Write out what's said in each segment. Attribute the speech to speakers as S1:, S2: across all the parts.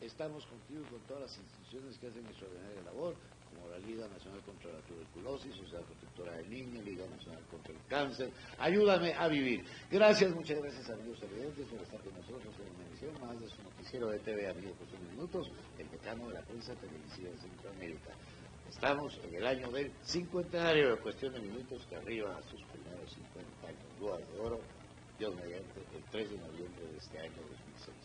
S1: Estamos contigo y con todas las instituciones que hacen extraordinaria labor, como la Liga Nacional contra la Tuberculosis, Sociedad Protectora del Niño, Liga Nacional contra el Cáncer. Ayúdame a vivir. Gracias, muchas gracias, amigos televidentes, por estar con nosotros en una emisión más de su noticiero de TV, Amigos por 100 Minutos, el decano de la prensa televisiva de Centroamérica. Estamos en el año del cincuentenario de Cuestión de Minutos, que arriba a sus primeros 50 años. Bodas de oro, Dios mediante, el 3 de noviembre de este año 2006.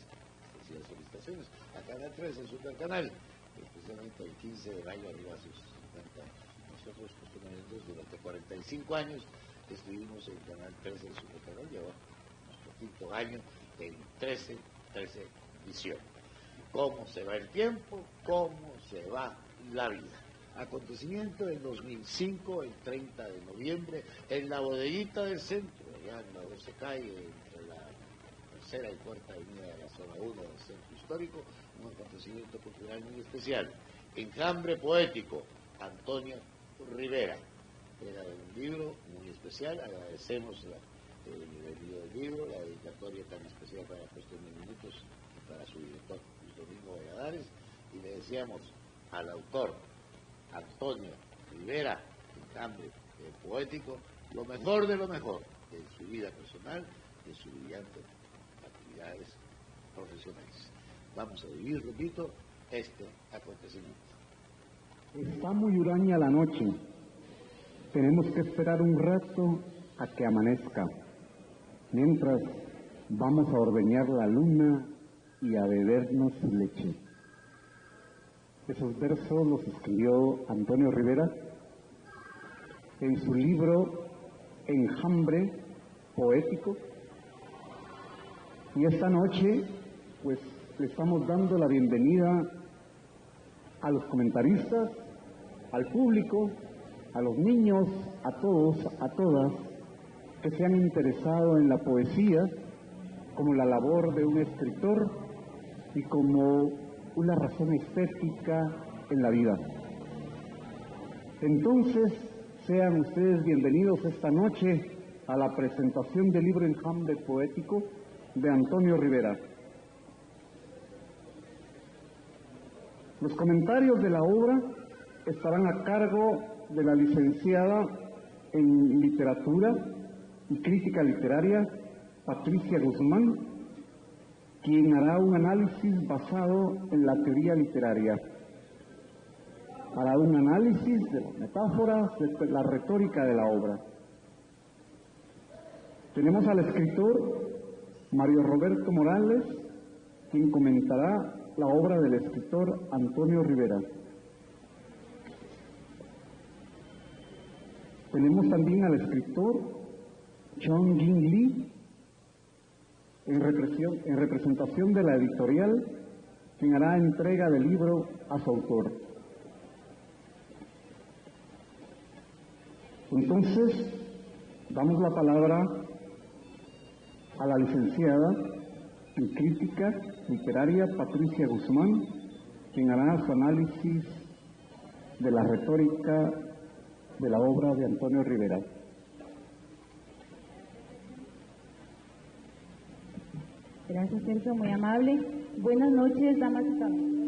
S1: Las felicitaciones a Canal 3, el supercanal, especialmente el 15 de mayo arriba a sus 50 años. Nosotros, Cuestionamientos, durante 45 años estuvimos en Canal 13 del supercanal, llevó nuestro quinto año en 13 edición. ¿Cómo se va el tiempo? ¿Cómo se va la vida? Acontecimiento en 2005, el 30 de noviembre, en la bodeguita del centro, allá en la 12 calle, entre la tercera y cuarta avenida de la zona 1 del centro histórico, un acontecimiento cultural muy especial. Enjambre poético, Antonio Rivera. Era un libro muy especial, agradecemos el envío del libro, la dedicatoria tan especial para Cuestión de Minutos y para su director, Luis Domingo Valladares, y le decíamos al autor, Antonio Rivera, Enjambre poético, lo mejor de lo mejor de su vida personal, de su brillante actividades profesionales. Vamos a vivir, repito, este acontecimiento.
S2: Está muy huraña la noche. Tenemos que esperar un rato a que amanezca. Mientras vamos a ordeñar la luna y a bebernos leche. Esos versos los escribió Antonio Rivera en su libro Enjambre poético. Y esta noche, pues, le estamos dando la bienvenida a los comentaristas, al público, a los niños, a todos, a todas, que se han interesado en la poesía como la labor de un escritor y como una razón estética en la vida. Entonces, sean ustedes bienvenidos esta noche a la presentación del libro Enjambre poético de Antonio Rivera. Los comentarios de la obra estarán a cargo de la licenciada en Literatura y Crítica Literaria, Patricia Guzmán, quien hará un análisis basado en la teoría literaria. Hará un análisis de las metáforas, de la retórica de la obra. Tenemos al escritor Mario Roberto Morales, quien comentará la obra del escritor Antonio Rivera. Tenemos también al escritor Chong Jin Lee, en representación de la editorial, quien hará entrega del libro a su autor. Entonces, damos la palabra a la licenciada en Crítica Literaria Patricia Guzmán, quien hará su análisis de la retórica de la obra de Antonio Rivera.
S3: Gracias, Sergio, muy amable. Buenas noches, damas y caballeros.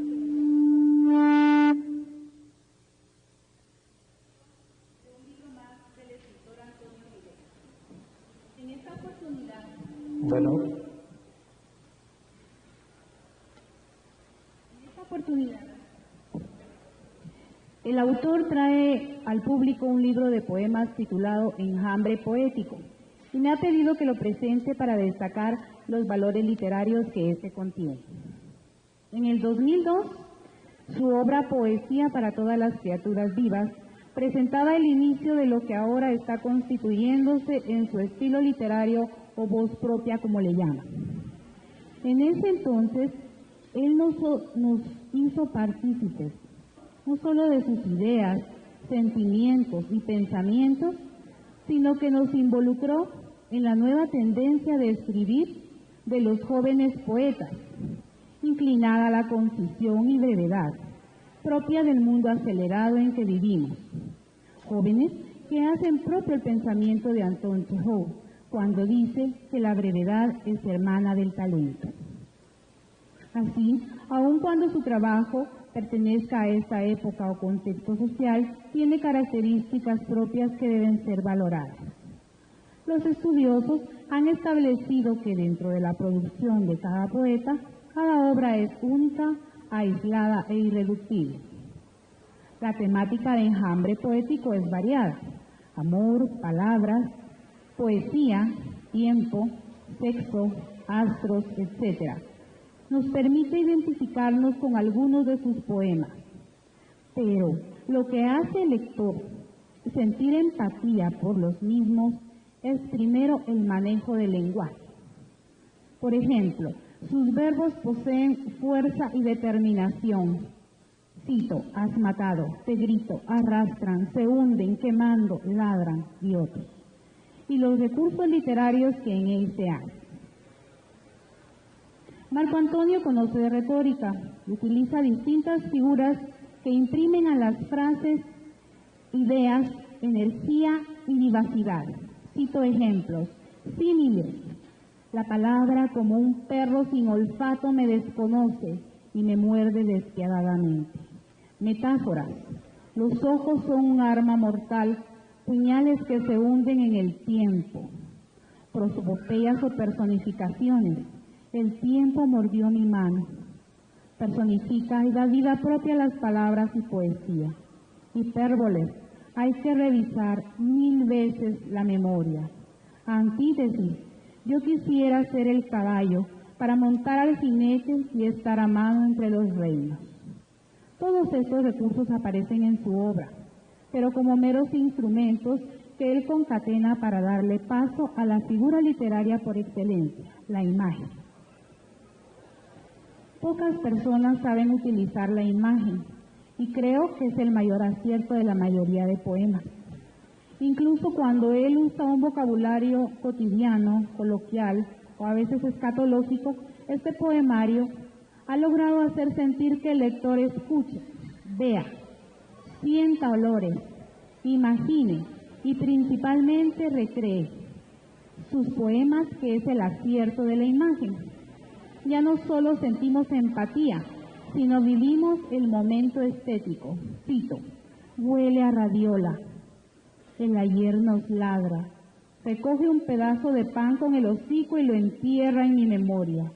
S3: En esta oportunidad, el autor trae al público un libro de poemas titulado Enjambre poético y me ha pedido que lo presente para destacar los valores literarios que este contiene. En el 2002, su obra Poesía para todas las criaturas vivas presentaba el inicio de lo que ahora está constituyéndose en su estilo literario o voz propia, como le llama. En ese entonces, él nos hizo partícipes, no solo de sus ideas, sentimientos y pensamientos, sino que nos involucró en la nueva tendencia de escribir de los jóvenes poetas, inclinada a la concisión y brevedad, propia del mundo acelerado en que vivimos. Jóvenes que hacen propio el pensamiento de Anton Chekhov cuando dice que la brevedad es hermana del talento. Así, aun cuando su trabajo pertenezca a esta época o contexto social, tiene características propias que deben ser valoradas. Los estudiosos han establecido que dentro de la producción de cada poeta, cada obra es única, aislada e irreductible. La temática de Enjambre Poético es variada: amor, palabras, poesía, tiempo, sexo, astros, etc. Nos permite identificarnos con algunos de sus poemas, pero lo que hace al lector sentir empatía por los mismos es primero el manejo del lenguaje. Por ejemplo, sus verbos poseen fuerza y determinación. Cito: has matado, te grito, arrastran, se hunden, quemando, ladran y otros. Y los recursos literarios que en él se hacen. Marco Antonio conoce de retórica y utiliza distintas figuras que imprimen a las frases ideas, energía y vivacidad. Cito ejemplos: símiles. La palabra como un perro sin olfato me desconoce y me muerde despiadadamente. Metáforas. Los ojos son un arma mortal, puñales que se hunden en el tiempo. Prosopopeyas o personificaciones. El tiempo mordió mi mano. Personifica y da vida propia a las palabras y poesía. Hipérboles. Hay que revisar 1000 veces la memoria. Antítesis. Yo quisiera ser el caballo para montar al jinete y estar a mano entre los reinos. Todos estos recursos aparecen en su obra, pero como meros instrumentos que él concatena para darle paso a la figura literaria por excelencia, la imagen. Pocas personas saben utilizar la imagen, y creo que es el mayor acierto de la mayoría de poemas. Incluso cuando él usa un vocabulario cotidiano, coloquial o a veces escatológico, este poemario ha logrado hacer sentir que el lector escuche, vea, sienta olores, imagine y principalmente recree. Sus poemas, que es el acierto de la imagen. Ya no solo sentimos empatía, sino vivimos el momento estético. Cito: huele a radiola, el ayer nos ladra, recoge un pedazo de pan con el hocico y lo entierra en mi memoria.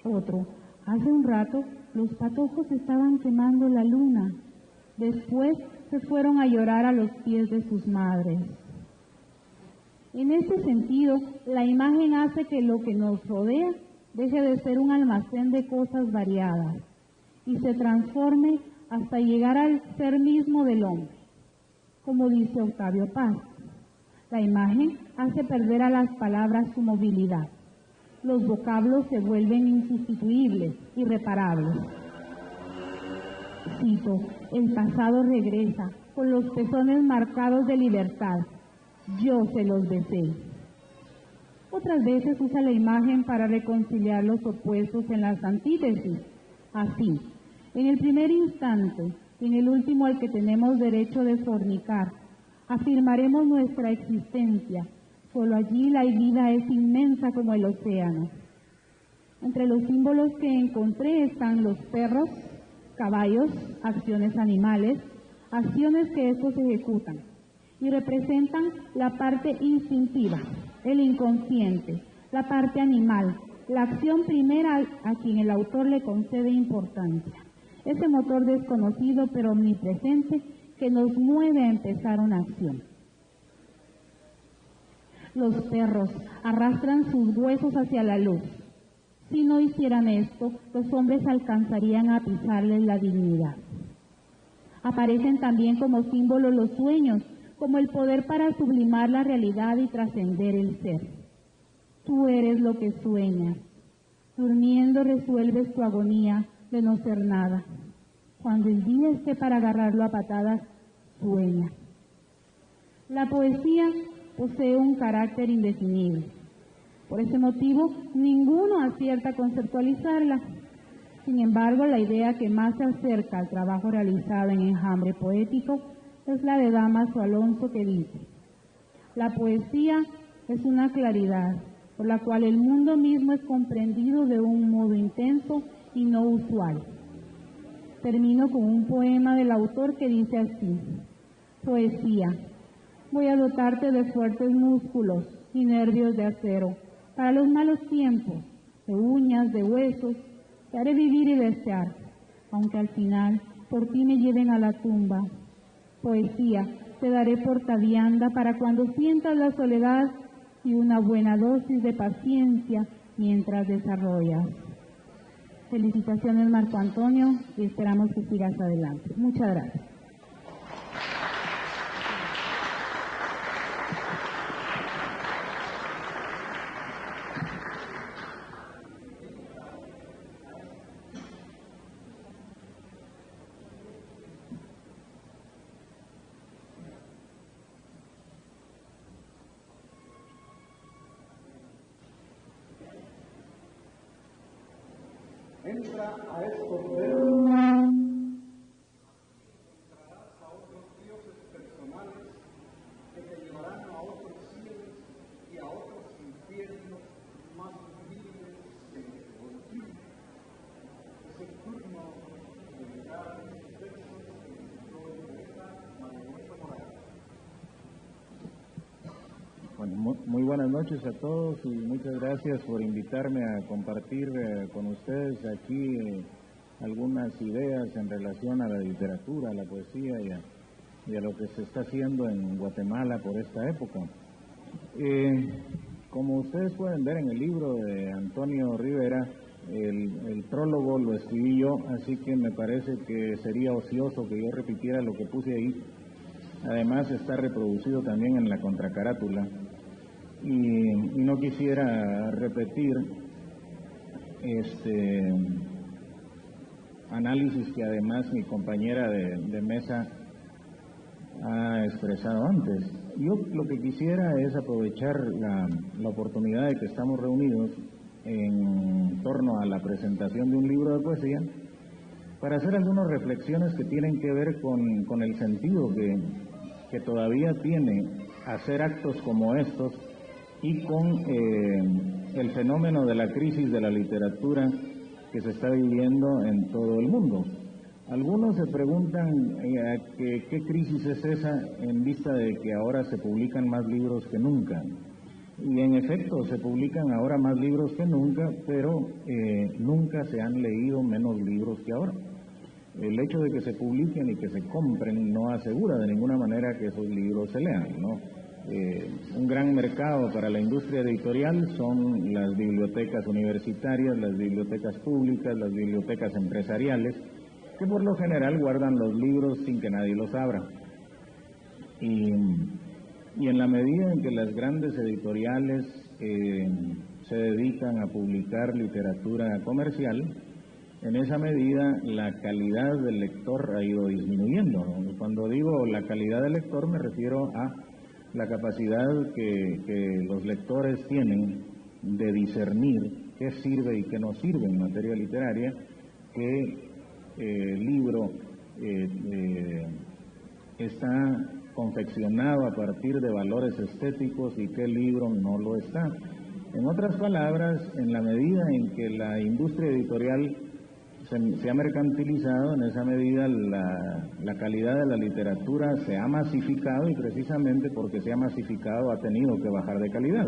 S3: Otro: hace un rato los patojos estaban quemando la luna, después se fueron a llorar a los pies de sus madres. En este sentido, la imagen hace que lo que nos rodea deje de ser un almacén de cosas variadas y se transforme hasta llegar al ser mismo del hombre. Como dice Octavio Paz, la imagen hace perder a las palabras su movilidad. Los vocablos se vuelven insustituibles, irreparables. Cito: el pasado regresa con los pezones marcados de libertad. Yo se los besé. Otras veces usa la imagen para reconciliar los opuestos en las antítesis. Así, en el primer instante, y en el último al que tenemos derecho de fornicar, afirmaremos nuestra existencia. Solo allí la vida es inmensa como el océano. Entre los símbolos que encontré están los perros, caballos, acciones animales, acciones que estos ejecutan y representan la parte instintiva, el inconsciente, la parte animal, la acción primera a quien el autor le concede importancia. Ese motor desconocido pero omnipresente que nos mueve a empezar una acción. Los perros arrastran sus huesos hacia la luz. Si no hicieran esto, los hombres alcanzarían a pisarles la dignidad. Aparecen también como símbolos los sueños, como el poder para sublimar la realidad y trascender el ser. Tú eres lo que sueñas. Durmiendo resuelves tu agonía de no ser nada. Cuando el día esté para agarrarlo a patadas, sueña. La poesía posee un carácter indefinible. Por ese motivo, ninguno acierta a conceptualizarla. Sin embargo, la idea que más se acerca al trabajo realizado en Enjambre Poético es la de Dámaso Alonso, que dice: la poesía es una claridad por la cual el mundo mismo es comprendido de un modo intenso y no usual. Termino con un poema del autor que dice así: poesía. Voy a dotarte de fuertes músculos y nervios de acero para los malos tiempos, de uñas, de huesos. Te haré vivir y desear, aunque al final por ti me lleven a la tumba. Poesía, te daré portavianda para cuando sientas la soledad y una buena dosis de paciencia mientras desarrollas. Felicitaciones, Marco Antonio, y esperamos que sigas adelante. Muchas gracias.
S2: Entra a estos dedos, entrarás a otros dioses personales que te llevarán a otros cielos y a otros infiernos más vivibles que el de hoy. Es el turno de llegar a los versos que entró en esta maravillosa morada.
S4: Bueno, muy buenas noches a todos y muchas gracias por invitarme a compartir con ustedes aquí algunas ideas en relación a la literatura, a la poesía y a lo que se está haciendo en Guatemala por esta época. Como ustedes pueden ver en el libro de Antonio Rivera, el prólogo lo escribí yo, así que me parece que sería ocioso que yo repitiera lo que puse ahí. Además está reproducido también en la contracarátula. Y no quisiera repetir este análisis que además mi compañera de mesa ha expresado antes. Yo lo que quisiera es aprovechar la oportunidad de que estamos reunidos en torno a la presentación de un libro de poesía para hacer algunas reflexiones que tienen que ver con el sentido que todavía tiene hacer actos como estos y con el fenómeno de la crisis de la literatura que se está viviendo en todo el mundo. Algunos se preguntan qué crisis es esa en vista de que ahora se publican más libros que nunca. Y en efecto, se publican ahora más libros que nunca, pero nunca se han leído menos libros que ahora. El hecho de que se publiquen y que se compren no asegura de ninguna manera que esos libros se lean, ¿no? Un gran mercado para la industria editorial son las bibliotecas universitarias, las bibliotecas públicas, las bibliotecas empresariales, que por lo general guardan los libros sin que nadie los abra. Y en la medida en que las grandes editoriales se dedican a publicar literatura comercial, en esa medida la calidad del lector ha ido disminuyendo, ¿no? Cuando digo la calidad del lector me refiero a la capacidad que los lectores tienen de discernir qué sirve y qué no sirve en materia literaria, qué libro está confeccionado a partir de valores estéticos y qué libro no lo está. En otras palabras, en la medida en que la industria editorial se ha mercantilizado, en esa medida la calidad de la literatura se ha masificado, y precisamente porque se ha masificado ha tenido que bajar de calidad,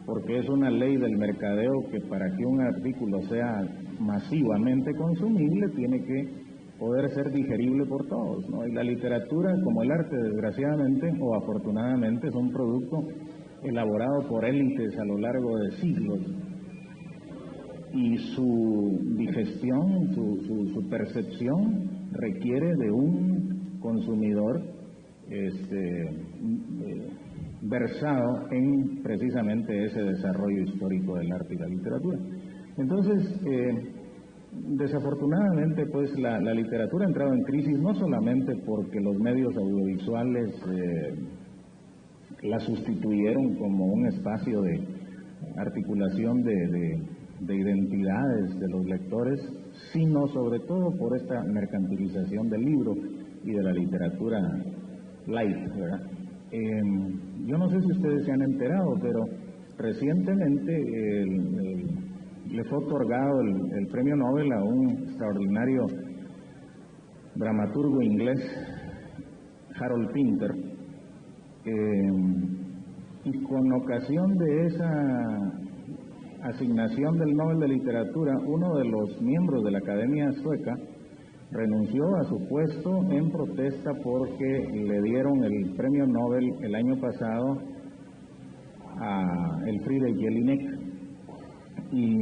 S4: porque es una ley del mercadeo que para que un artículo sea masivamente consumible tiene que poder ser digerible por todos, ¿no? Y la literatura, como el arte, desgraciadamente o afortunadamente, es un producto elaborado por élites a lo largo de siglos, y su digestión, su percepción requiere de un consumidor versado en precisamente ese desarrollo histórico del arte y la literatura. Entonces, desafortunadamente, pues la literatura ha entrado en crisis no solamente porque los medios audiovisuales la sustituyeron como un espacio de articulación de identidades de los lectores, sino sobre todo por esta mercantilización del libro y de la literatura light, ¿verdad? Yo no sé si ustedes se han enterado, pero recientemente le fue otorgado el premio Nobel a un extraordinario dramaturgo inglés, Harold Pinter, y con ocasión de esa asignación del Nobel de Literatura, uno de los miembros de la Academia Sueca renunció a su puesto en protesta porque le dieron el premio Nobel el año pasado a Elfriede Jelinek, y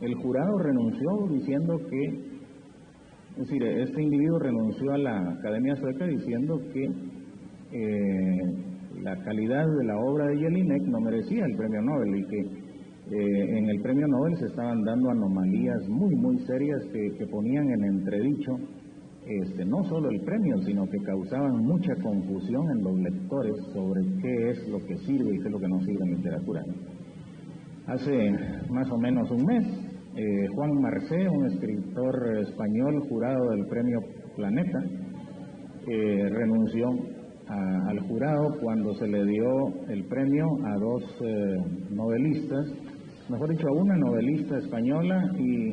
S4: el jurado renunció diciendo que, es decir, este individuo renunció a la Academia Sueca diciendo que la calidad de la obra de Jelinek no merecía el premio Nobel, y que en el premio Nobel se estaban dando anomalías muy serias que ponían en entredicho no solo el premio, sino que causaban mucha confusión en los lectores sobre qué es lo que sirve y qué es lo que no sirve en literatura. Hace más o menos un mes, Juan Marcé, un escritor español jurado del premio Planeta, renunció al jurado cuando se le dio el premio a dos novelistas, mejor dicho, a una novelista española, y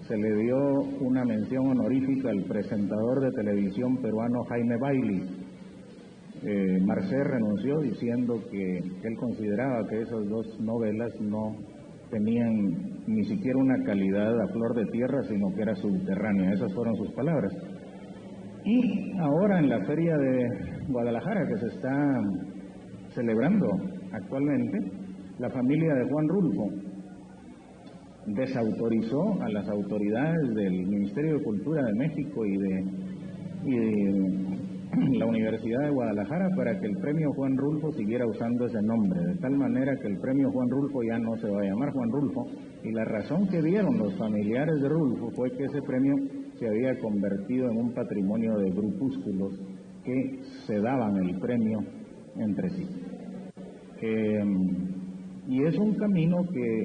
S4: se le dio una mención honorífica al presentador de televisión peruano Jaime Bailey. Marcé renunció diciendo que él consideraba que esas dos novelas no tenían ni siquiera una calidad a flor de tierra, sino que era subterránea. Esas fueron sus palabras. Y ahora en la Feria de Guadalajara, que se está celebrando actualmente, la familia de Juan Rulfo desautorizó a las autoridades del Ministerio de Cultura de México y de la Universidad de Guadalajara para que el premio Juan Rulfo siguiera usando ese nombre, de tal manera que el premio Juan Rulfo ya no se va a llamar Juan Rulfo, y la razón que dieron los familiares de Rulfo fue que ese premio se había convertido en un patrimonio de grupúsculos que se daban el premio entre sí. Y es un camino que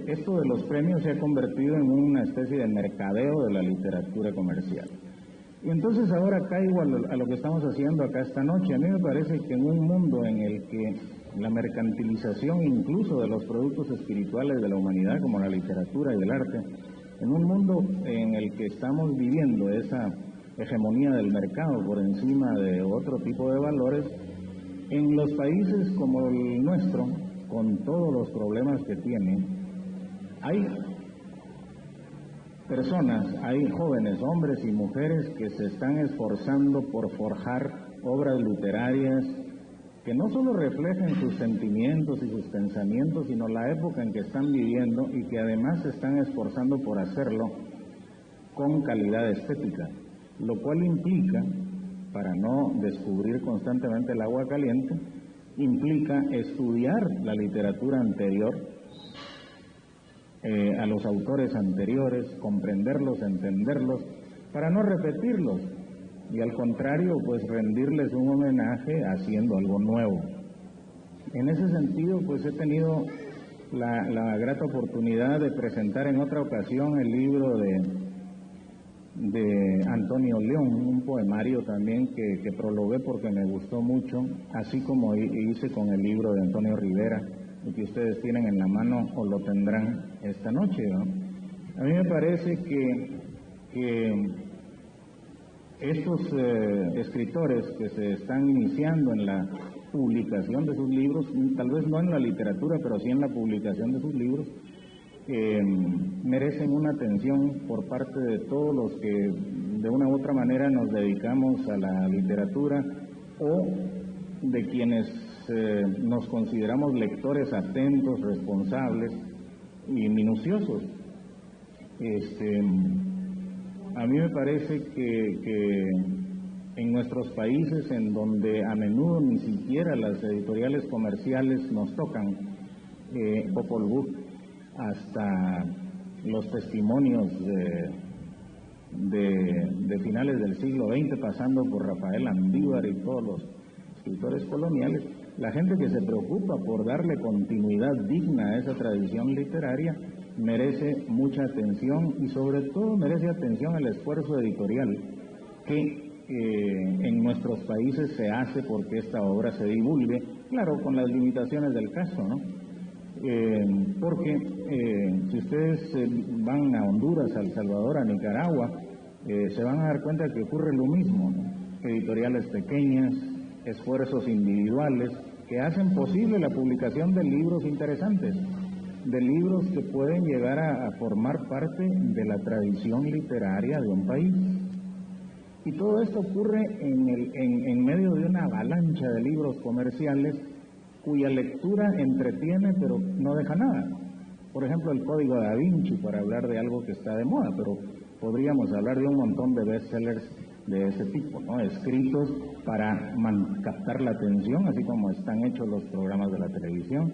S4: esto de los premios se ha convertido en una especie de mercadeo de la literatura comercial. Y entonces ahora caigo a lo que estamos haciendo acá esta noche. A mí me parece que en un mundo en el que la mercantilización incluso de los productos espirituales de la humanidad, como la literatura y el arte, en un mundo en el que estamos viviendo esa hegemonía del mercado por encima de otro tipo de valores, en los países como el nuestro, con todos los problemas que tiene, hay personas, hay jóvenes, hombres y mujeres que se están esforzando por forjar obras literarias que no solo reflejen sus sentimientos y sus pensamientos, sino la época en que están viviendo, y que además se están esforzando por hacerlo con calidad estética, lo cual implica, para no descubrir constantemente el agua caliente, implica estudiar la literatura anterior, a los autores anteriores, comprenderlos, entenderlos, para no repetirlos, y al contrario, pues rendirles un homenaje haciendo algo nuevo. En ese sentido, pues he tenido la grata oportunidad de presentar en otra ocasión el libro de Antonio León, un poemario también que prologué porque me gustó mucho, así como hice con el libro de Antonio Rivera, el que ustedes tienen en la mano o lo tendrán esta noche, ¿no? A mí me parece que estos escritores que se están iniciando en la publicación de sus libros, tal vez no en la literatura, pero sí en la publicación de sus libros, merecen una atención por parte de todos los que de una u otra manera nos dedicamos a la literatura, o de quienes nos consideramos lectores atentos, responsables y minuciosos. A mí me parece que en nuestros países, en donde a menudo ni siquiera las editoriales comerciales nos tocan, Popol Vuh, hasta los testimonios de finales del siglo XX, pasando por Rafael Andívar y todos los escritores coloniales, la gente que se preocupa por darle continuidad digna a esa tradición literaria merece mucha atención, y sobre todo merece atención el esfuerzo editorial que en nuestros países se hace porque esta obra se divulgue claro, con las limitaciones del caso, ¿no? Porque si ustedes van a Honduras, a El Salvador, a Nicaragua, se van a dar cuenta que ocurre lo mismo, ¿no? Editoriales pequeñas, esfuerzos individuales que hacen posible la publicación de libros interesantes, de libros que pueden llegar a formar parte de la tradición literaria de un país. Y todo esto ocurre en medio de una avalancha de libros comerciales cuya lectura entretiene pero no deja nada. Por ejemplo, el Código Da Vinci, para hablar de algo que está de moda, pero podríamos hablar de un montón de bestsellers de ese tipo, ¿no? Escritos para captar la atención, así como están hechos los programas de la televisión,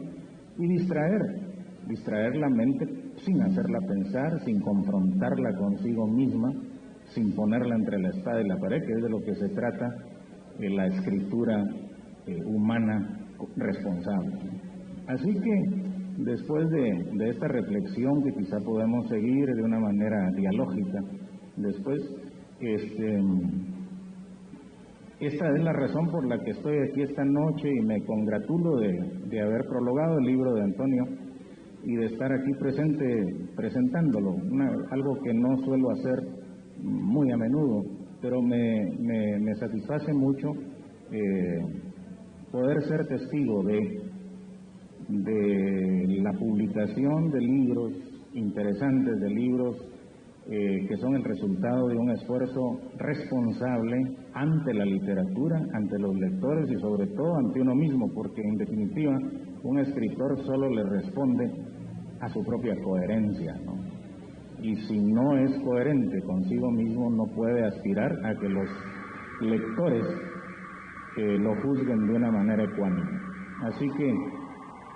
S4: y distraer la mente sin hacerla pensar, sin confrontarla consigo misma, sin ponerla entre la espada y la pared, que es de lo que se trata la escritura humana responsable. Así que después de esta reflexión que quizá podemos seguir de una manera dialógica, después esta es la razón por la que estoy aquí esta noche y me congratulo de haber prologado el libro de Antonio y de estar aquí presente presentándolo, algo que no suelo hacer muy a menudo, pero me satisface mucho poder ser testigo de la publicación de libros interesantes, de libros que son el resultado de un esfuerzo responsable ante la literatura, ante los lectores y sobre todo ante uno mismo, porque en definitiva un escritor solo le responde a su propia coherencia, ¿no? Y si no es coherente consigo mismo, no puede aspirar a que los lectores lo juzguen de una manera ecuánime. Así que,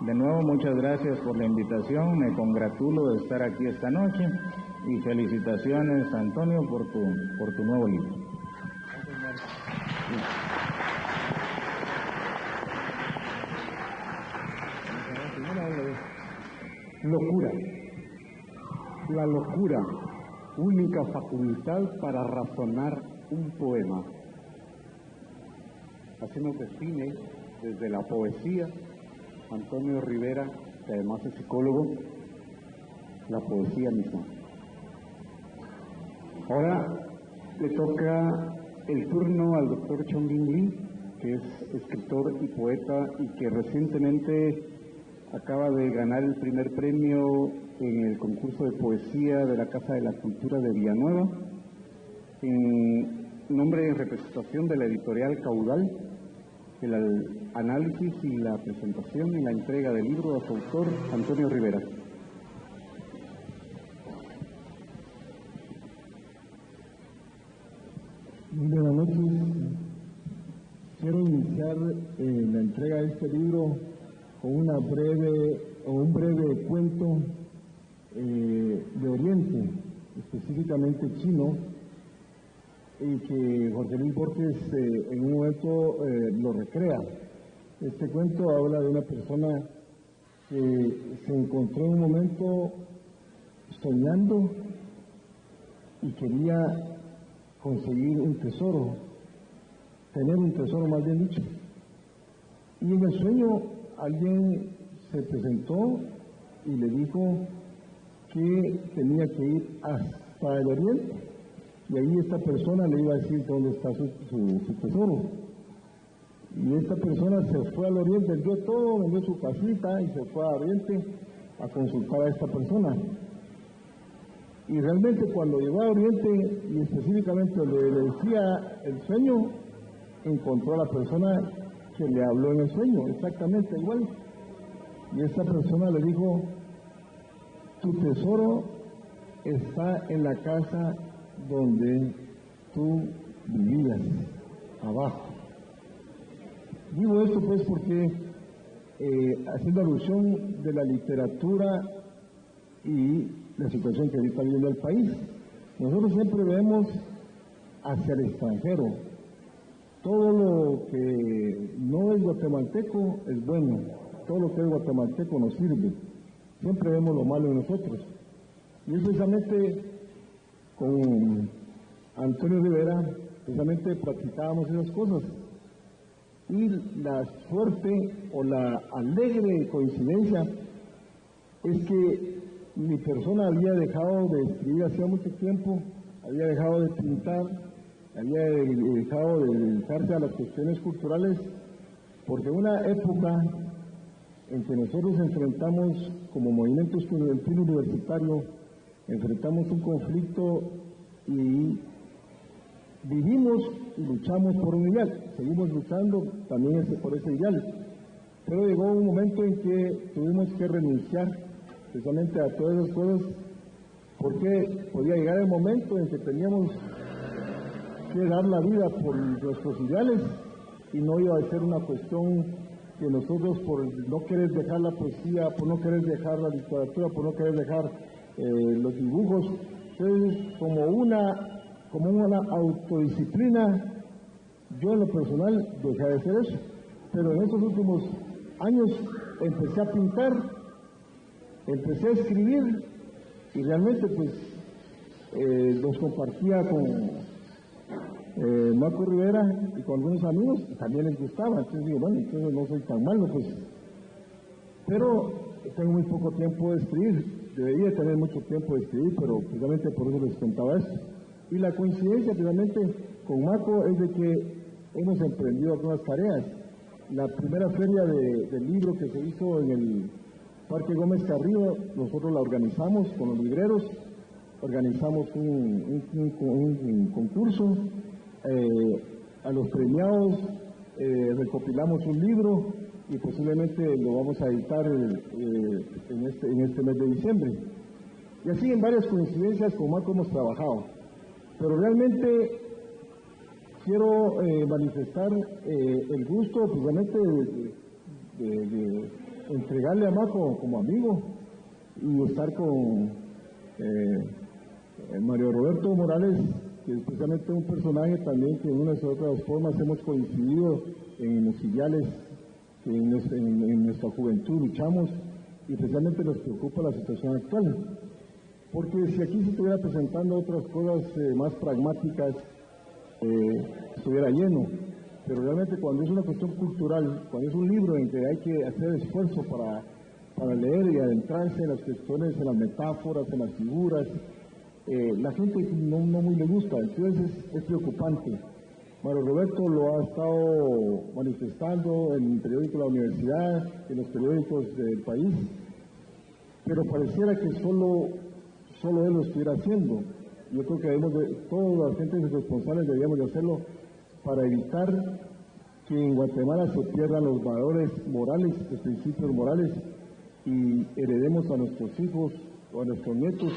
S4: de nuevo, muchas gracias por la invitación, me congratulo de estar aquí esta noche y felicitaciones, Antonio, por tu nuevo libro.
S2: Locura. La locura, única facultad para razonar un poema. Así nos define desde la poesía Antonio Rivera, que además es psicólogo, la poesía misma. Ahora le toca el turno al doctor Chong-Ling Lee, que es escritor y poeta y que recientemente acaba de ganar el primer premio en el concurso de poesía de la Casa de la Cultura de Villanueva, en nombre y representación de la editorial Caudal, el análisis y la presentación y la entrega del libro a su autor, Antonio Rivera.
S5: Muy buenas noches. Quiero iniciar la entrega de este libro con un breve cuento de Oriente, específicamente chino, y que Jorge Luis Borges en un momento lo recrea. Este cuento habla de una persona que se encontró en un momento soñando y quería conseguir un tesoro, tener un tesoro más bien dicho. Y en el sueño alguien se presentó y le dijo que tenía que ir hasta el oriente, y ahí esta persona le iba a decir dónde está su tesoro. Y esta persona se fue al oriente, vendió todo, vendió su casita y se fue al oriente a consultar a esta persona. Y realmente cuando llegó a Oriente, y específicamente le decía el sueño, encontró a la persona que le habló en el sueño, exactamente igual. Y esta persona le dijo: tu tesoro está en la casa donde tú vivías, abajo. Digo esto pues porque, haciendo alusión de la literatura y la situación que está viviendo el país, nosotros siempre vemos hacia el extranjero. Todo lo que no es guatemalteco es bueno, todo lo que es guatemalteco nos sirve. Siempre vemos lo malo en nosotros. Y es precisamente con Antonio Rivera, precisamente practicábamos esas cosas. y la suerte o la alegre coincidencia es que mi persona había dejado de escribir hacía mucho tiempo, había dejado de pintar, había dejado de dedicarse a las cuestiones culturales, porque una época en que nosotros enfrentamos como movimiento estudiantil universitario, enfrentamos un conflicto y vivimos y luchamos por un ideal, seguimos luchando también por ese ideal, pero llegó un momento en que tuvimos que renunciar precisamente a todas esas cosas, porque podía llegar el momento en que teníamos que dar la vida por nuestros ideales y no iba a ser una cuestión que nosotros por no querer dejar la poesía, por no querer dejar la literatura, por no querer dejar los dibujos, entonces como una autodisciplina, yo en lo personal dejé de hacer eso, pero en estos últimos años empecé a pintar, empecé a escribir y realmente pues los compartía con Marco Rivera y con algunos amigos, también les gustaba, entonces digo, bueno, entonces no soy tan malo, pues, pero tengo muy poco tiempo de escribir, debería tener mucho tiempo de escribir, pero precisamente por eso les contaba esto. Y la coincidencia precisamente con Marco es de que hemos emprendido algunas tareas. La primera feria del libro que se hizo en el Parque Gómez Carrillo, nosotros la organizamos con los libreros, organizamos un concurso, a los premiados recopilamos un libro y posiblemente lo vamos a editar en este mes de diciembre. Y así en varias coincidencias con Marco hemos trabajado. Pero realmente quiero manifestar el gusto precisamente de entregarle a Marco como amigo y estar con Mario Roberto Morales, que es precisamente un personaje también que en unas u otras formas hemos coincidido en los ideales que en nuestra juventud luchamos y precisamente nos preocupa la situación actual. Porque si aquí se estuviera presentando otras cosas más pragmáticas, estuviera lleno. Pero realmente cuando es una cuestión cultural, cuando es un libro en que hay que hacer esfuerzo para leer y adentrarse en las cuestiones, en las metáforas, en las figuras, la gente no muy le gusta, entonces es preocupante. Mario Roberto lo ha estado manifestando en el periódico de la universidad, en los periódicos del país, pero pareciera que solo él lo estuviera haciendo. Yo creo que todos los agentes responsables deberíamos de hacerlo para evitar que en Guatemala se pierdan los valores morales, los principios morales, y heredemos a nuestros hijos o a nuestros nietos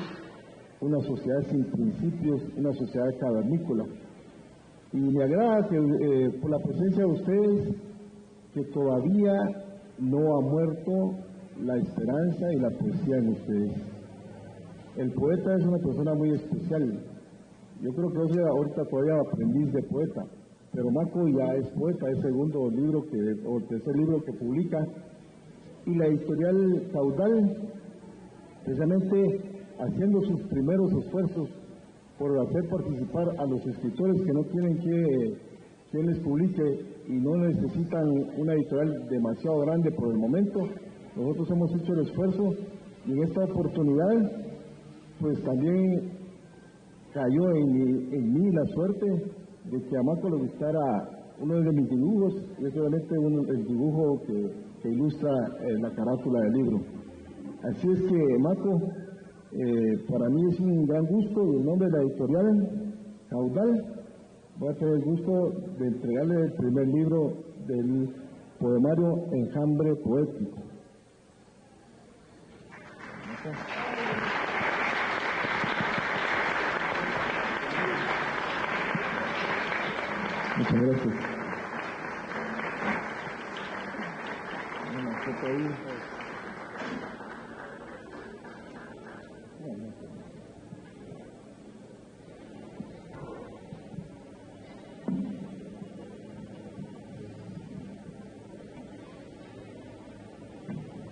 S5: una sociedad sin principios, una sociedad cavernícola. Y me agrada que por la presencia de ustedes, que todavía no ha muerto la esperanza y la poesía en ustedes. El poeta es una persona muy especial. Yo creo que yo soy ahorita todavía aprendiz de poeta, pero Marco ya es poeta, es segundo libro o tercer libro que publica. Y la editorial Caudal, precisamente haciendo sus primeros esfuerzos por hacer participar a los escritores que no quieren que les publique y no necesitan una editorial demasiado grande por el momento, nosotros hemos hecho el esfuerzo y en esta oportunidad pues también cayó en mí la suerte de que a Marco le gustara uno de mis dibujos, y es obviamente el dibujo que ilustra la carátula del libro. Así es que Marco, para mí es un gran gusto, y en nombre de la editorial Caudal voy a tener el gusto de entregarle el primer libro del poemario Enjambre Poético. Muchas gracias.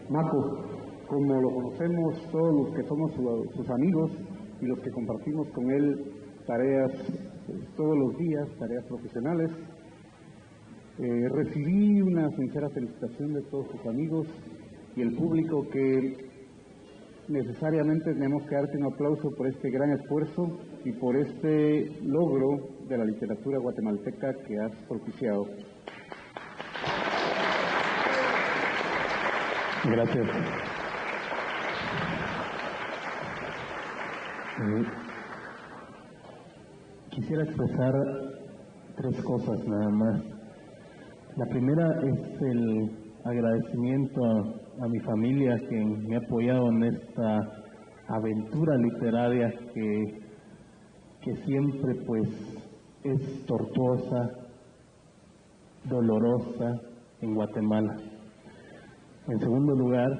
S2: Marco, como lo conocemos todos los que somos sus amigos y los que compartimos con él tareas todos los días, tareas profesionales, Recibí una sincera felicitación de todos sus amigos y el público, que necesariamente tenemos que darte un aplauso por este gran esfuerzo y por este logro de la literatura guatemalteca que has propiciado.
S5: Gracias. Quisiera expresar 3 cosas nada más. La primera es el agradecimiento a mi familia, que me ha apoyado en esta aventura literaria que siempre pues es tortuosa, dolorosa en Guatemala. En segundo lugar,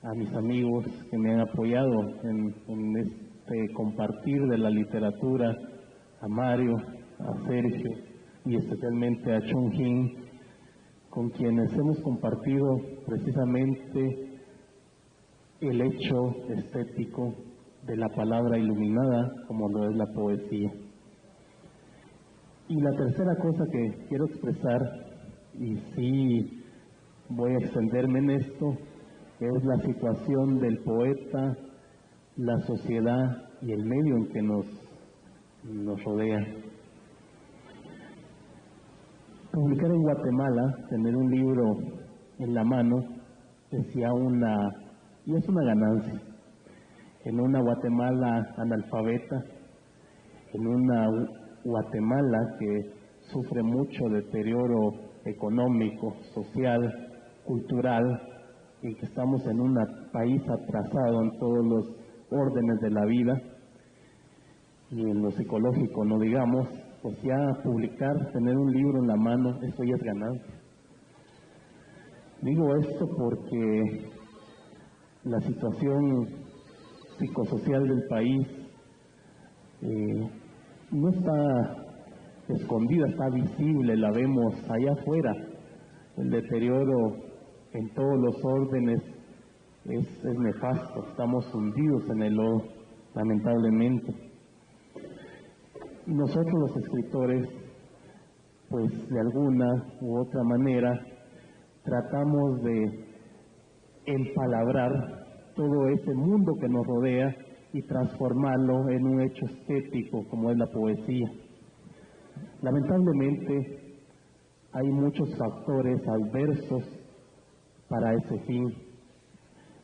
S5: a mis amigos que me han apoyado en este compartir de la literatura, a Mario, a Sergio y especialmente a Chung Hin, con quienes hemos compartido precisamente el hecho estético de la palabra iluminada, como lo es la poesía. Y la tercera cosa que quiero expresar, y sí voy a extenderme en esto, es la situación del poeta, la sociedad y el medio en que nos rodea. Publicar en Guatemala, tener un libro en la mano, es una ganancia. En una Guatemala analfabeta, en una Guatemala que sufre mucho deterioro económico, social, cultural, y que estamos en un país atrasado en todos los órdenes de la vida y en lo psicológico, no digamos, pues ya publicar, tener un libro en la mano, eso ya es ganancia. Digo esto porque la situación psicosocial del país no está escondida, está visible, la vemos allá afuera. El deterioro en todos los órdenes es nefasto, estamos hundidos en el lodo, lamentablemente. Y nosotros los escritores, pues de alguna u otra manera, tratamos de empalabrar todo ese mundo que nos rodea y transformarlo en un hecho estético como es la poesía. Lamentablemente hay muchos factores adversos para ese fin.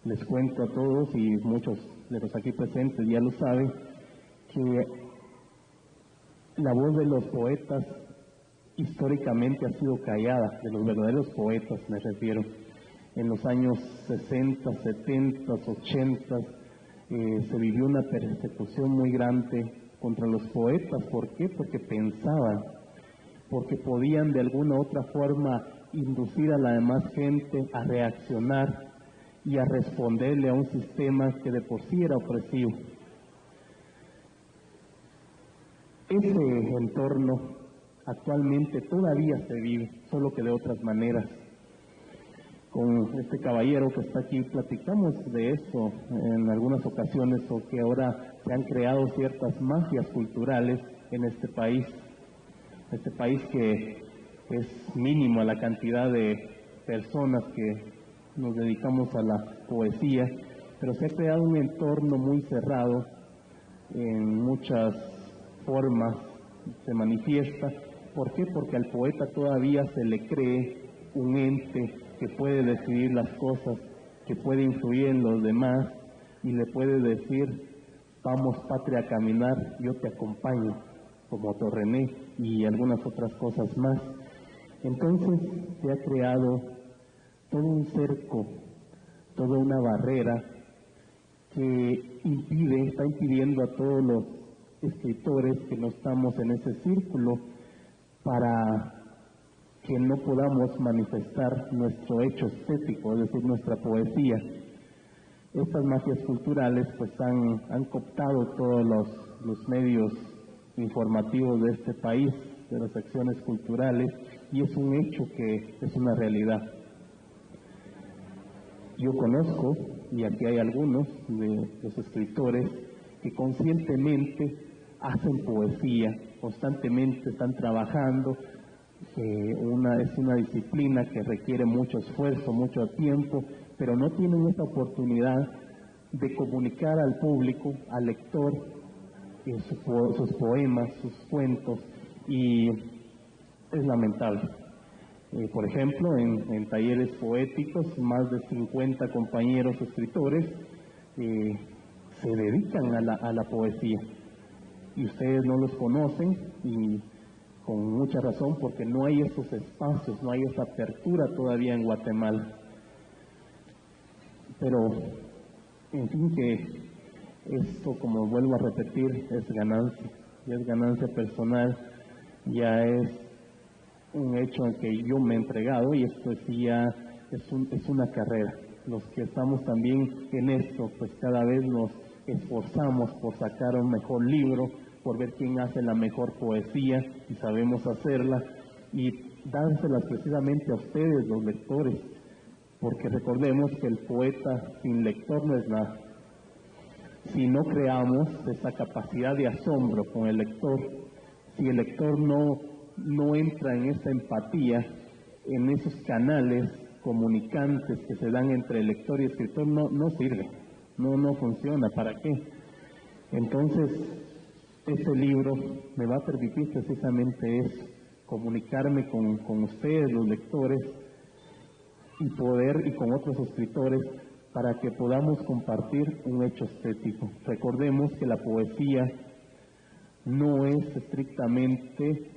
S5: Les cuento a todos, y muchos de los aquí presentes ya lo saben, que la voz de los poetas históricamente ha sido callada, de los verdaderos poetas me refiero. En los años 60, 70, 80 se vivió una persecución muy grande contra los poetas. ¿Por qué? Porque pensaban, porque podían de alguna u otra forma inducir a la demás gente a reaccionar y a responderle a un sistema que de por sí era opresivo. Ese entorno actualmente todavía se vive, solo que de otras maneras. Con este caballero que está aquí platicamos de eso en algunas ocasiones, o que ahora se han creado ciertas mafias culturales en este país que es mínimo a la cantidad de personas que nos dedicamos a la poesía, pero se ha creado un entorno muy cerrado, en muchas formas se manifiesta. ¿Por qué? Porque al poeta todavía se le cree un ente que puede decidir las cosas, que puede influir en los demás y le puede decir: vamos patria a caminar, yo te acompaño, como Torrené y algunas otras cosas más. Entonces se ha creado todo un cerco, toda una barrera que está impidiendo a todos los escritores que no estamos en ese círculo, para que no podamos manifestar nuestro hecho estético, es decir, nuestra poesía. Estas mafias culturales pues han cooptado todos los medios informativos de este país, de las acciones culturales, y es un hecho que es una realidad. Yo conozco, y aquí hay algunos de los escritores que conscientemente hacen poesía, constantemente están trabajando, Es una disciplina que requiere mucho esfuerzo, mucho tiempo, pero no tienen esta oportunidad de comunicar al público, al lector, sus poemas, sus cuentos, y es lamentable. Por ejemplo, en talleres poéticos, más de 50 compañeros escritores se dedican a la poesía, y ustedes no los conocen, y con mucha razón, porque no hay esos espacios, no hay esa apertura todavía en Guatemala. Pero, en fin, que esto, como vuelvo a repetir, es ganancia, y es ganancia personal, ya es un hecho en que yo me he entregado, y esto sí ya es una carrera. Los que estamos también en esto, pues cada vez nos esforzamos por sacar un mejor libro, por ver quién hace la mejor poesía, y sabemos hacerla, y dárselas precisamente a ustedes, los lectores, porque recordemos que el poeta sin lector no es nada. Si no creamos esa capacidad de asombro con el lector, si el lector no entra en esa empatía, en esos canales comunicantes que se dan entre el lector y escritor, no sirve, no funciona. ¿Para qué? Entonces, este libro me va a permitir precisamente eso, comunicarme con ustedes, los lectores, y con otros escritores, para que podamos compartir un hecho estético. Recordemos que la poesía no es estrictamente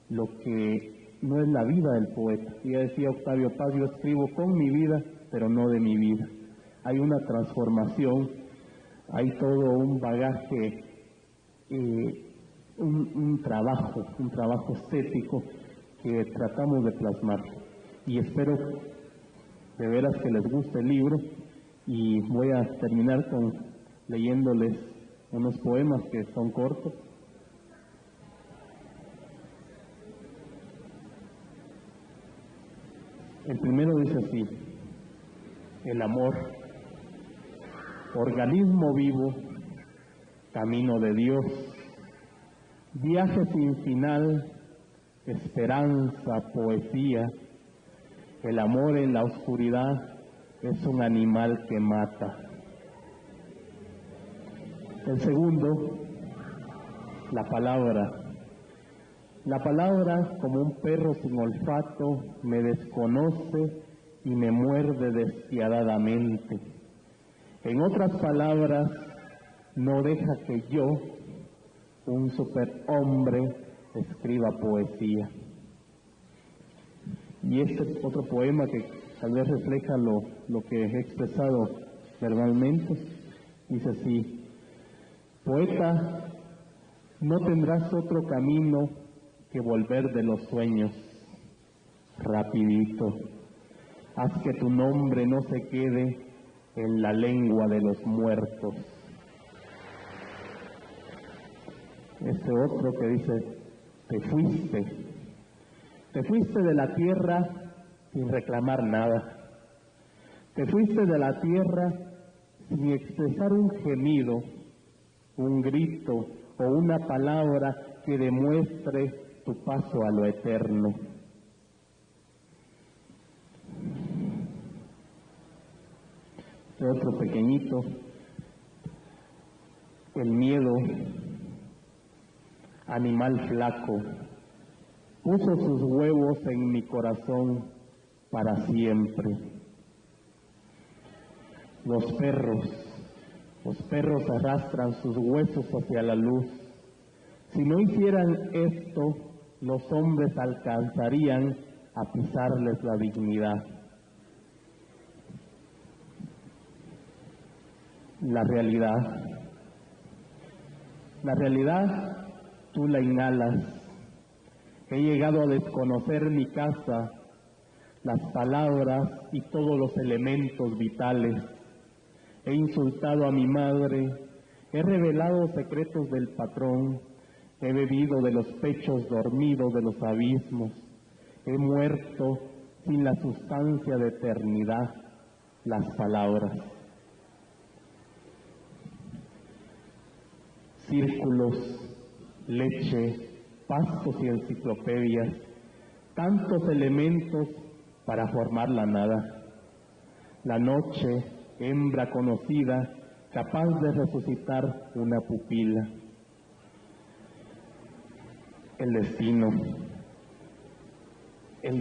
S5: no es la vida del poeta. Ya decía Octavio Paz, yo escribo con mi vida, pero no de mi vida. Hay una transformación, hay todo un bagaje, un trabajo estético que tratamos de plasmar. Y espero de veras que les guste el libro, y voy a terminar leyéndoles unos poemas que son cortos. El primero dice así: el amor, organismo vivo, camino de Dios, viaje sin final, esperanza, poesía. El amor en la oscuridad es un animal que mata. El segundo, la palabra. La palabra, como un perro sin olfato, me desconoce y me muerde despiadadamente. En otras palabras, no deja que yo, un superhombre, escriba poesía. Y este otro poema que tal vez refleja lo que he expresado verbalmente, dice así: poeta, no tendrás otro camino que volver de los sueños. Rapidito, haz que tu nombre no se quede en la lengua de los muertos. Este otro que dice: te fuiste de la tierra sin reclamar nada, te fuiste de la tierra sin expresar un gemido, un grito o una palabra que demuestre tu paso a lo eterno. Otro pequeñito: el miedo, animal flaco, puso sus huevos en mi corazón para siempre. Los perros arrastran sus huesos hacia la luz. Si no hicieran esto, los hombres alcanzarían a pisarles la dignidad. La realidad tú la inhalas. He llegado a desconocer mi casa, las palabras y todos los elementos vitales. He insultado a mi madre, he revelado secretos del patrón, he bebido de los pechos dormidos de los abismos, he muerto sin la sustancia de eternidad, las palabras. Círculos, leche, pastos y enciclopedias, tantos elementos para formar la nada. La noche, hembra conocida, capaz de resucitar una pupila. El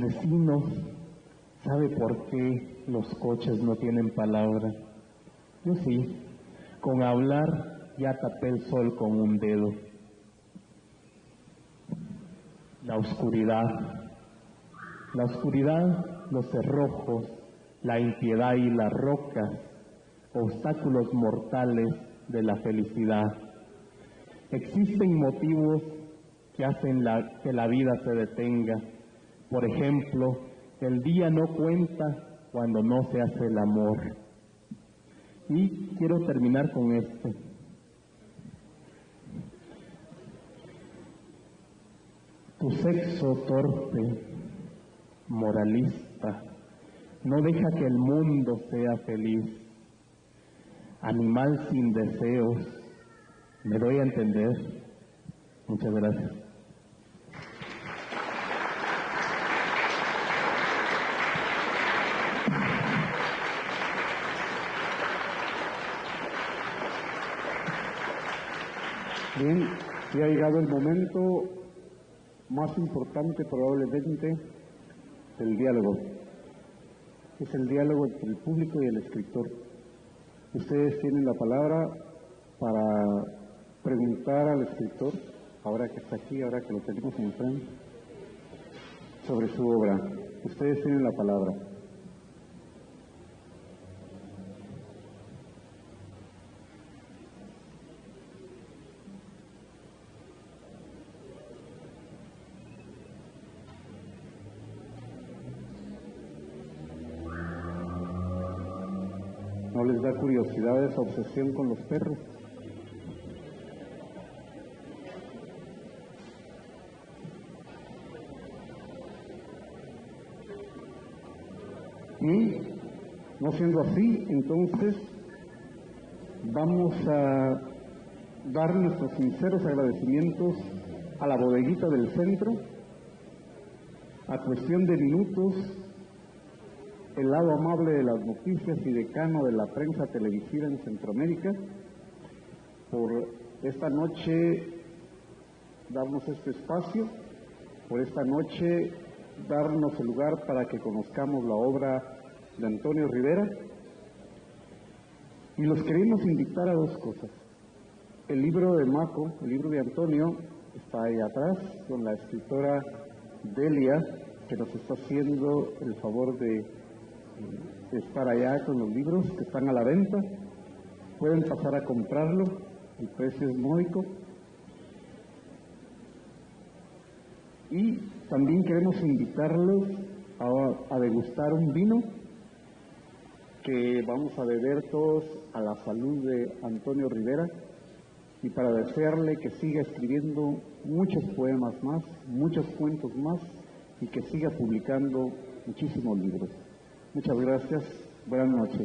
S5: destino sabe por qué los coches no tienen palabra. Yo sí, con hablar ya tapé el sol con un dedo. La oscuridad, los cerrojos, la impiedad y las rocas, obstáculos mortales de la felicidad. Existen motivos que hacen que la vida se detenga. Por ejemplo, el día no cuenta cuando no se hace el amor. Y quiero terminar con esto. Tu sexo torpe, moralista, no deja que el mundo sea feliz. Animal sin deseos, ¿me doy a entender? Muchas gracias.
S2: Bien, ya ha llegado el momento más importante probablemente del diálogo. Es el diálogo entre el público y el escritor. Ustedes tienen la palabra para preguntar al escritor, ahora que está aquí, ahora que lo tenemos enfrente, sobre su obra. Ustedes tienen la palabra. ¿No les da curiosidad esa obsesión con los perros? Y, no siendo así, entonces vamos a dar nuestros sinceros agradecimientos a la bodeguita del centro, a cuestión de minutos, el lado amable de las noticias y decano de la prensa televisiva en Centroamérica, por esta noche darnos este espacio, por esta noche darnos el lugar para que conozcamos la obra de Antonio Rivera. Y los queremos invitar a dos cosas. El libro de Maco, el libro de Antonio, está ahí atrás, con la escritora Delia, que nos está haciendo el favor de estar allá con los libros que están a la venta. Pueden pasar a comprarlo, el precio es módico. Y también queremos invitarlos a degustar un vino que vamos a beber todos a la salud de Antonio Rivera, y para desearle que siga escribiendo muchos poemas más, muchos cuentos más, y que siga publicando muchísimos libros. Muchas gracias, buenas noches.